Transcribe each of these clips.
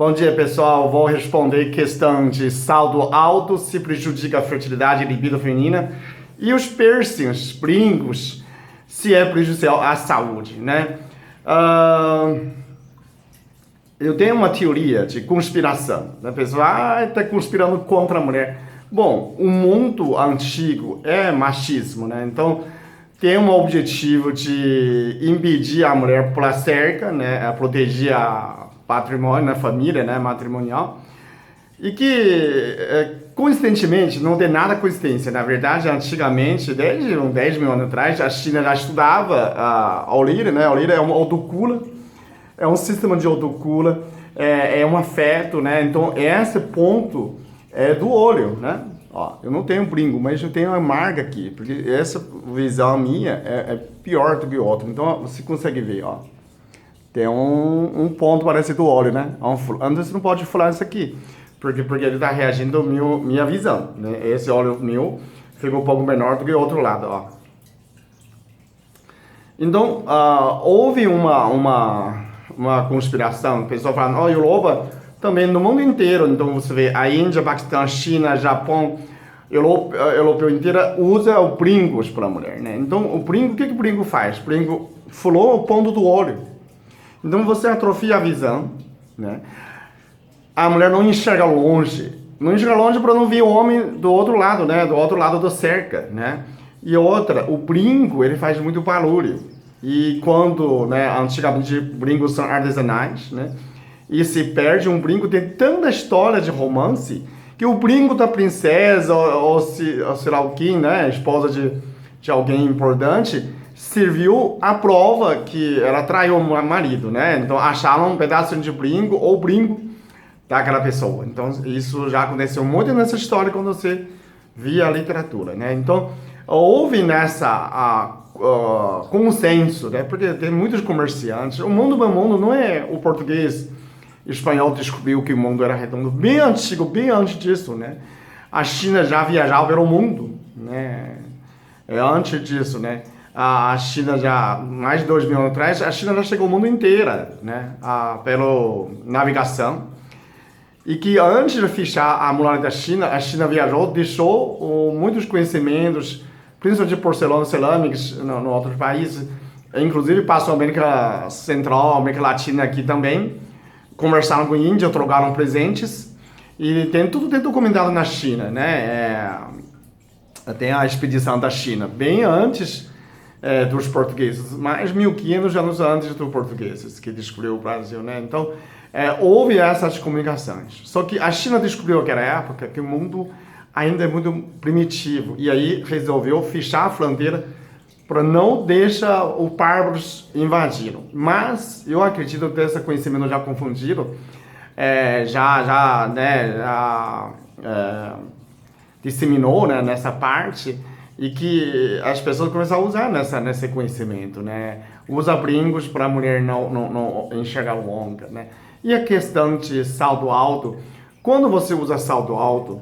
Bom dia, pessoal. Vou responder questão de saldo alto se prejudica a fertilidade e libido feminina e os piercings, brincos, se é prejudicial à saúde, né? Eu tenho uma teoria de conspiração. A pessoa está conspirando contra a mulher. Bom, o mundo antigo é machismo, né? Então tem um objetivo de impedir a mulher pela cerca, né? Proteger a patrimônio, na família, né, matrimonial, e que, coincidentemente, não tem nada coincidência. Na verdade, antigamente, desde uns 10 mil anos atrás, a China já estudava a olheira, né? A olheira é uma autocula, é um sistema de autocula, é um afeto, né? Então, esse ponto é do olho, né? Ó, eu não tenho brinco, mas eu tenho uma marca aqui, porque essa visão minha é pior do que o outro. Então, você consegue ver, ó. Tem um ponto parecido do olho, né? Antes você não pode furar isso aqui, porque ele está reagindo à minha visão, né? Esse olho meu ficou um pouco menor do que o outro lado, ó. Então, houve uma conspiração, pessoal falando, Europa também no mundo inteiro. Então você vê a Índia, Paquistão, China, Japão, europeu inteira usa o brincos para a mulher, né? Então o brinco, o que o brinco faz? O brinco fulou o ponto do olho. Então você atrofia a visão, né? A mulher não enxerga longe. Não enxerga longe para não ver o homem do outro lado, né? Do outro lado da cerca, né? E outra, o brinco, ele faz muito barulho. E quando, né, antigamente brincos são artesanais, né? E se perde um brinco, tem tanta história de romance que o brinco da princesa ou sei lá o que, né? Esposa de alguém importante, serviu a prova que ela traiu o marido, né? Então acharam um pedaço de brinco ou brinco daquela pessoa. Então isso já aconteceu muito nessa história quando você via a literatura, né? Então houve nessa consenso, né? Porque tem muitos comerciantes. O mundo não é o português, o espanhol descobriu que o mundo era redondo bem antigo, bem antes disso, né? A China já viajava pelo mundo, né? Antes disso, né? A China já, mais de 2 mil anos atrás, a China já chegou ao mundo inteiro, né? Pela navegação. E que antes de fechar a muralha da China, a China viajou, deixou muitos conhecimentos, principalmente de porcelana, cerâmicas, no outros países. Inclusive passou a América Central, América Latina aqui também. Conversaram com a Índia, trocaram presentes. E tudo tem documentado na China, né? Tem a expedição da China, bem antes dos portugueses, mais 1500 anos antes dos portugueses que descobriu o Brasil, né? Então, houve essas comunicações. Só que a China descobriu naquela época que o mundo ainda é muito primitivo e aí resolveu fechar a fronteira para não deixar os bárbaros invadirem. Mas eu acredito que esse conhecimento já confundido, disseminou, né, nessa parte. E que as pessoas começaram a usar nesse conhecimento, né? Usa brincos para a mulher não enxergar longa, né? E a questão de salto alto, quando você usa salto alto,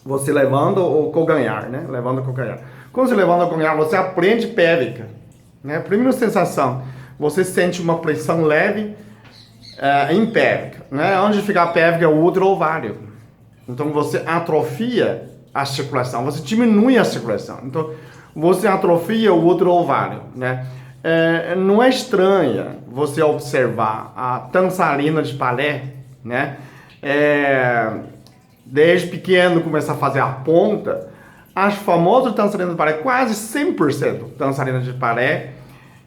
você levanta o calcanhar, né? Levanta o calcanhar. Quando você levanta o calcanhar, você aprende pélvica, né? Primeira sensação, você sente uma pressão leve em pélvica, né? Onde fica a pélvica é o útero ovário. Então você atrofia a circulação, você diminui a circulação, então você atrofia o útero ovário, né? Não é estranha você observar a dançarina de balé, né? Desde pequeno começa a fazer a ponta, as famosas dançarinas de balé, quase 100% dançarinas de balé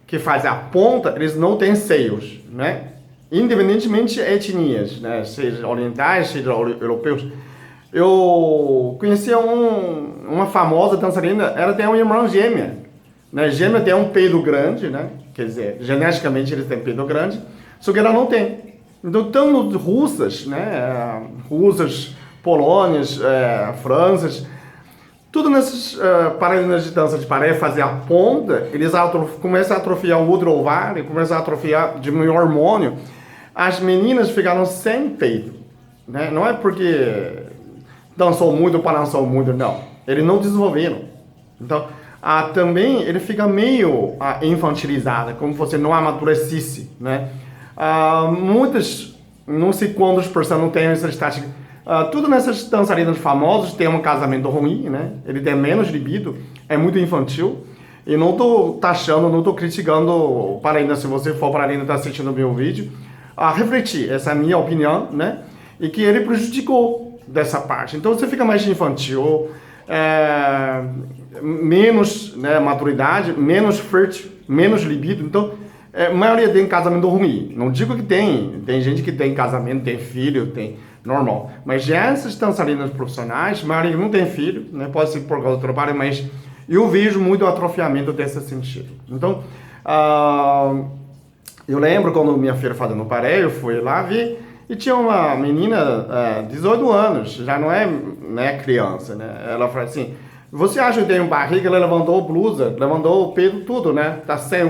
que fazem a ponta, eles não têm seios, né? Independentemente de etnias, né? Seja orientais, seja europeus. Eu conhecia uma famosa dançarina, ela tem uma irmã gêmea, né? Gêmea tem um peido grande, né? Quer dizer, geneticamente eles têm peido grande, só que ela não tem. Então, tanto russas, né? Russas, polônias, francas, tudo nessas paralinas de dança de paré, fazer a ponta, eles começam a atrofiar o útero ovário, começam a atrofiar, diminuir o hormônio. As meninas ficaram sem peito, né? Não é porque dançou muito, balançou muito, não. Eles não desenvolveram. Então, também ele fica meio infantilizado, como se você não amadurecesse, né? Muitas não sei quantos por cento não tem essa estatística. Tudo nessas dançarinas famosas tem um casamento ruim, né? Ele tem menos libido, é muito infantil. E não tô taxando, não tô criticando para ainda, se você for para ainda estar assistindo o meu vídeo, refletir, essa é a minha opinião, né? E que ele prejudicou dessa parte. Então você fica mais infantil, menos, né, maturidade, menos fértil, menos libido. Então, a maioria tem casamento ruim. Não digo que tem gente que tem casamento, tem filho, tem normal. Mas já essas dançarinas profissionais, a maioria não tem filho, né? Pode ser por causa do trabalho, mas eu vejo muito atrofiamento desse sentido. Então, eu lembro quando minha filha fazendo paré, eu fui lá ver e tinha uma menina, 18 anos, já não é, né, criança, né? Ela falou assim, você acha que tem um barriga? Ela levantou blusa, levantou o peito, tudo, né? Tá sem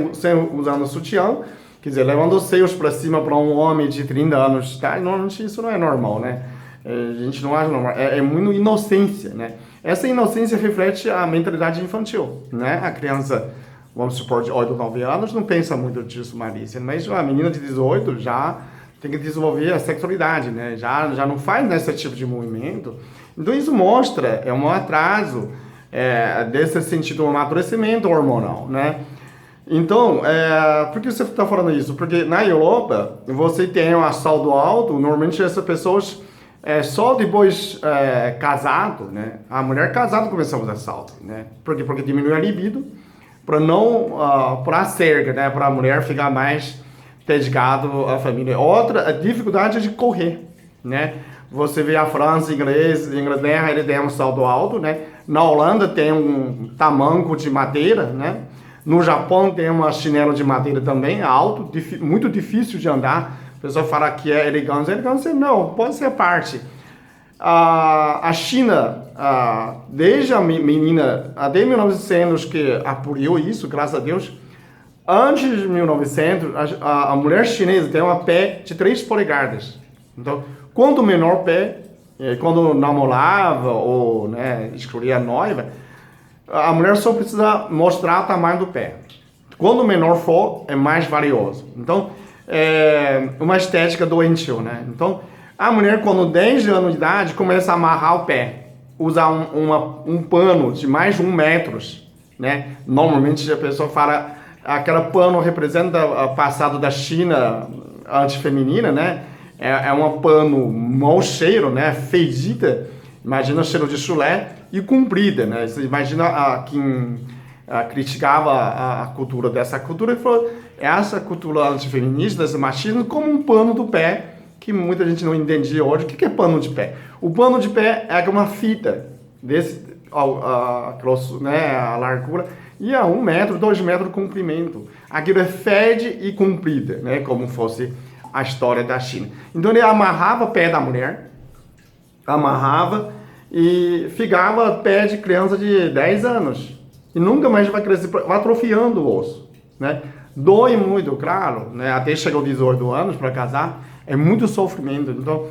usando sutiã, quer dizer, levantou seios para cima para um homem de 30 anos, tá? Normalmente isso não é normal, né? A gente não acha normal, é muito inocência, né? Essa inocência reflete a mentalidade infantil, né? A criança, vamos supor, de 8 ou 9 anos, não pensa muito disso, Marícia, mas a menina de 18 já tem que desenvolver a sexualidade, né? Já não faz nesse tipo de movimento. Então isso mostra, um atraso desse sentido, um amadurecimento hormonal, né? Então, por que você está falando isso? Porque na Europa, você tem um assalto alto, normalmente essas pessoas, só depois casado, né? A mulher casada começa a usar salto, né? Por quê? Porque diminui a libido, para não, para a cerca, né? Para a mulher ficar mais dedicado à família. Outra, a dificuldade de correr, né? Você vê a França, Inglaterra, ele tem um salto alto, né? Na Holanda tem um tamanco de madeira, né? No Japão tem uma chinelo de madeira também, alto, muito difícil de andar. A pessoa fala que é elegância. Elegância não, pode ser parte. A China, desde a menina, até 1900 que apurou isso, graças a Deus, antes de 1900, a mulher chinesa tem uma pé de 3 polegadas. Então, quanto menor o pé, quando namorava ou, né, escolhia a noiva, a mulher só precisa mostrar o tamanho do pé. Quando menor for, é mais valioso. Então, uma estética doentio, né? Então, a mulher, quando 10 anos de idade, começa a amarrar o pé. Usar um pano de mais de 1 metro, né? Normalmente a pessoa fala, aquele pano representa o passado da China antifeminina, né? É um pano mau cheiro, né? Fedida. Imagina o cheiro de chulé e comprida, né? Você imagina quem criticava a cultura dessa cultura e falou essa cultura antifeminista, desse machismo, como um pano do pé, que muita gente não entendia hoje. O que é pano de pé? O pano de pé é uma fita desse, né, a largura e a 1 metro, 2 metros de comprimento. Aquilo é fede e comprida, né? Como fosse a história da China. Então ele amarrava o pé da mulher, amarrava e ficava pé de criança de 10 anos. E nunca mais vai crescer, vai atrofiando o osso, né? Dói muito, claro, né? Até chegar aos 18 anos para casar, é muito sofrimento. Então,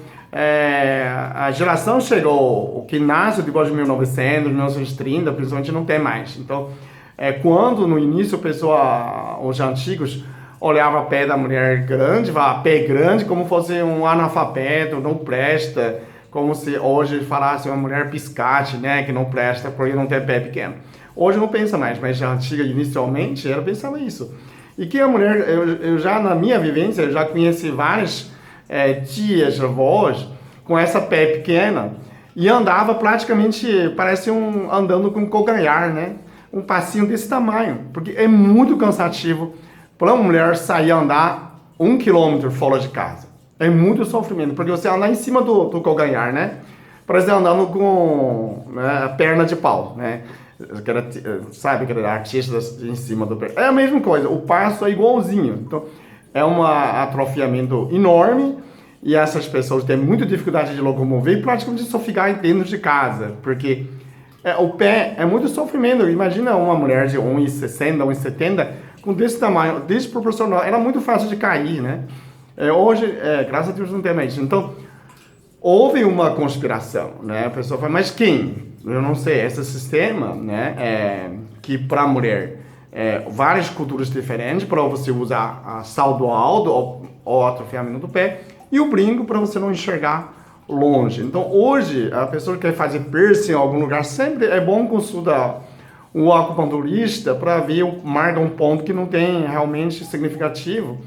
a geração chegou, o que nasce depois de 1900, 1930, principalmente, não tem mais. Então, quando no início os antigos olhavam o pé da mulher grande, pé grande, como fosse um analfabeto, não presta, como se hoje falasse uma mulher piscate, né, que não presta porque não tem pé pequeno. Hoje não pensa mais, mas a antiga, inicialmente, ela pensava isso. E que a mulher, eu já na minha vivência, eu já conheci várias tias, avós, com essa pé pequena, e andava praticamente, parece andando com calcanhar, né? Um passinho desse tamanho, porque é muito cansativo para uma mulher sair a andar 1 quilômetro fora de casa. É muito sofrimento, porque você anda em cima do calcanhar, né? Parece andando com, né, a perna de pau, né? Sabe, aquele artista em cima do pé. É a mesma coisa, o passo é igualzinho. Então, é um atrofiamento enorme e essas pessoas têm muita dificuldade de locomover e praticamente só ficar dentro de casa, porque o pé é muito sofrimento. Imagina uma mulher de 1,60, 1,70 com desse tamanho, desproporcional. Era muito fácil de cair, né? Hoje, graças a Deus, não tem mais. Então, houve uma conspiração, né? A pessoa fala, mas quem? Eu não sei, esse sistema, né, que para a mulher, várias culturas diferentes, para você usar salto alto ou atrofiamento do pé, e o brinco para você não enxergar longe. Então, hoje, a pessoa que quer fazer piercing em algum lugar, sempre é bom consultar o acupunturista para ver, marca um ponto que não tem realmente significativo,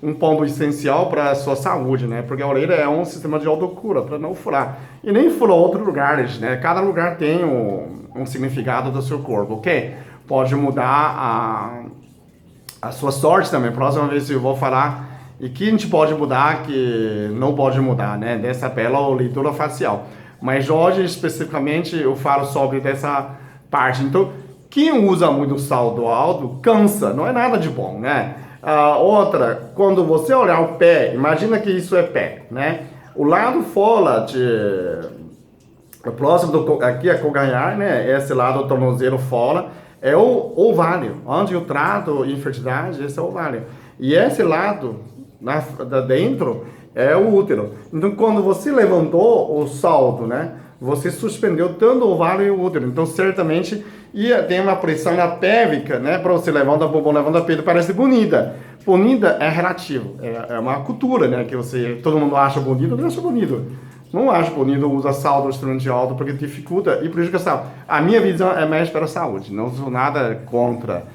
um ponto essencial para a sua saúde, né? Porque a orelha é um sistema de autocura, para não furar. E nem fura outros lugares, né? Cada lugar tem um significado do seu corpo, ok? Pode mudar a sua sorte também. Próxima vez eu vou falar e que a gente pode mudar, que não pode mudar, né? Dessa pela leitura facial. Mas hoje, especificamente, eu falo sobre dessa parte. Então, quem usa muito o salto alto, cansa. Não é nada de bom, né? Outra, quando você olhar o pé, imagina que isso é pé, né? O lado fora próximo aqui é calcanhar, né? Esse lado do tornozelo fora é o ovário, onde eu trato infertilidade, esse é o ovário. E esse lado dentro é o útero. Então, quando você levantou o salto, né? Você suspendeu tanto o ovário e o útero. Então, certamente, tem uma pressão na pélvica, né? Para você levantar o bumbum, levantar o peito, parece bonita. Bonita é relativo. É uma cultura, né? Que todo mundo acha bonito, eu não acho bonito. Não acho bonito usar salto extremamente alto porque dificulta e prejudica a saúde. A minha visão é mais para a saúde. Não sou nada contra.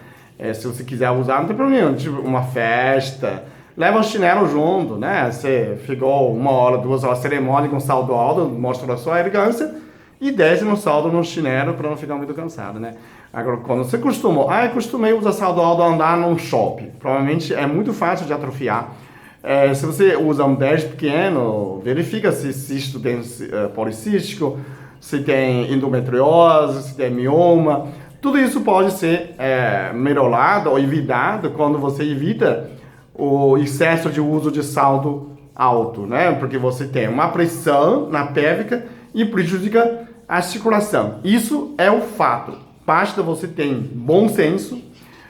Se você quiser usar, não tem problema. Tipo, uma festa. Leva o chinelo junto, né? Você ficou 1 hora, 2 horas cerimônia com salto alto, mostra a sua elegância e desce no salto no chinelo para não ficar muito cansado, né? Agora, quando você acostumei usar salto alto a andar num shopping. Provavelmente é muito fácil de atrofiar. Se você usa um 10 pequeno, verifica se cisto tem policístico, se tem endometriose, se tem mioma. Tudo isso pode ser melhorado ou evitado quando você evita o excesso de uso de salto alto, né? Porque você tem uma pressão na pélvica e prejudica a circulação. Isso é o fato. Basta você ter bom senso,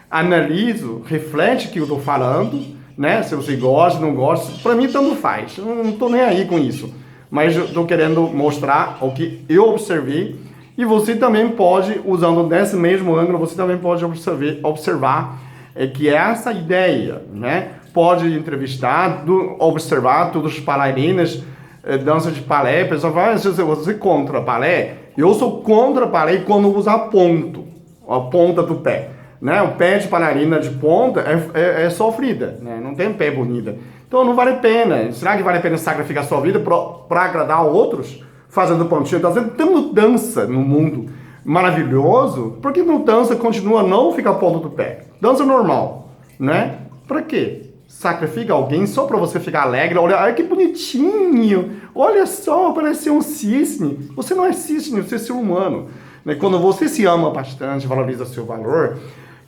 analise, reflete o que eu estou falando, né? Se você gosta, não gosta, para mim tanto faz. Eu não estou nem aí com isso. Mas eu estou querendo mostrar o que eu observei e você também pode, usando nesse mesmo ângulo, você também pode observar que essa ideia, né? Pode entrevistar, observar todos os bailarinas, dança de balé, a pessoa fala, você é contra balé? Eu sou contra balé quando usa a ponta do pé, né? O pé de bailarina de ponta é sofrida, né? Não tem pé bonita. Então não vale a pena. Será que vale a pena sacrificar a sua vida para agradar outros? Fazendo pontinho, está fazendo tanto dança no mundo maravilhoso, por que não dança continua a não ficar ponta do pé? Dança normal, né? Para quê? Sacrifica alguém só para você ficar alegre, olha, ai que bonitinho, olha só, parece um cisne. Você não é cisne, você é ser humano. Quando você se ama bastante, valoriza seu valor,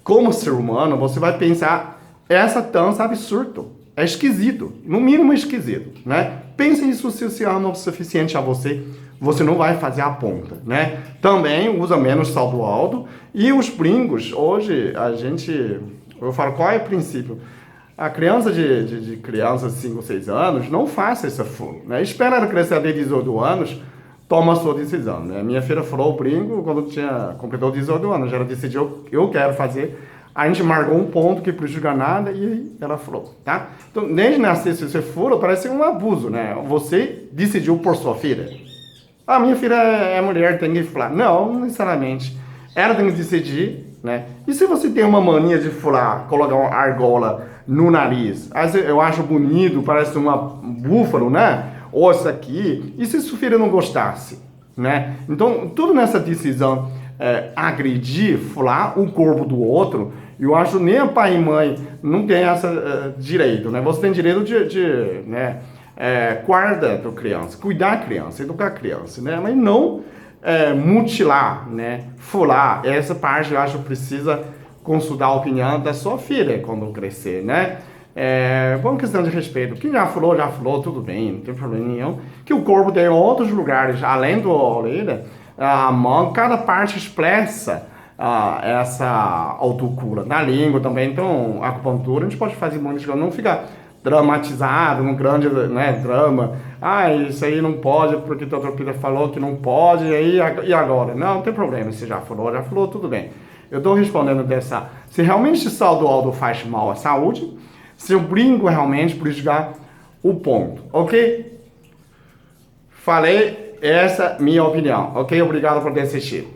como ser humano, você vai pensar, essa dança é absurdo, é esquisito, no mínimo esquisito, né? Pense isso se você ama o suficiente a você, você não vai fazer a ponta, né? Também usa menos salto alto e os brincos, hoje eu falo, qual é o princípio? A criança de criança de 5 ou 6 anos não faça esse furo, né? Espera ela crescer até 18 anos, toma a sua decisão, né? Minha filha furou o brinco quando completou 18 anos, ela decidiu, eu quero fazer, a gente marcou um ponto que prejudica nada e ela furou, tá? Então, desde nascer, se você fura, parece um abuso, né? Você decidiu por sua filha. A minha filha é mulher, tem que furar. Não necessariamente. Ela tem que decidir, né? E se você tem uma mania de furar, colocar uma argola no nariz, eu acho bonito, parece uma búfalo, né? Ou isso aqui. E se sua filha não gostasse, né? Então, tudo nessa decisão, agredir, furar o corpo do outro, eu acho nem a pai e mãe não tem essa direito, né? Você tem direito né? Guarda da criança, cuidar da criança, educar a criança, né? Mas não mutilar, né? Furar. Essa parte eu acho que precisa consultar a opinião da sua filha quando crescer, né? Uma questão de respeito. Quem já falou, tudo bem, não tem problema nenhum. Que o corpo tem outros lugares, além do orelha, a mão, cada parte expressa essa autocura. Na língua também, então, a acupuntura, a gente pode fazer muito, não ficar dramatizado, um grande, né, drama. Isso aí não pode, porque o doutor Peter falou que não pode, e agora? Não tem problema, se já falou, tudo bem. Eu estou respondendo se realmente salto alto faz mal à saúde, se o brinco realmente prejudicar o ponto, ok? Falei, essa é minha opinião, ok? Obrigado por ter assistido.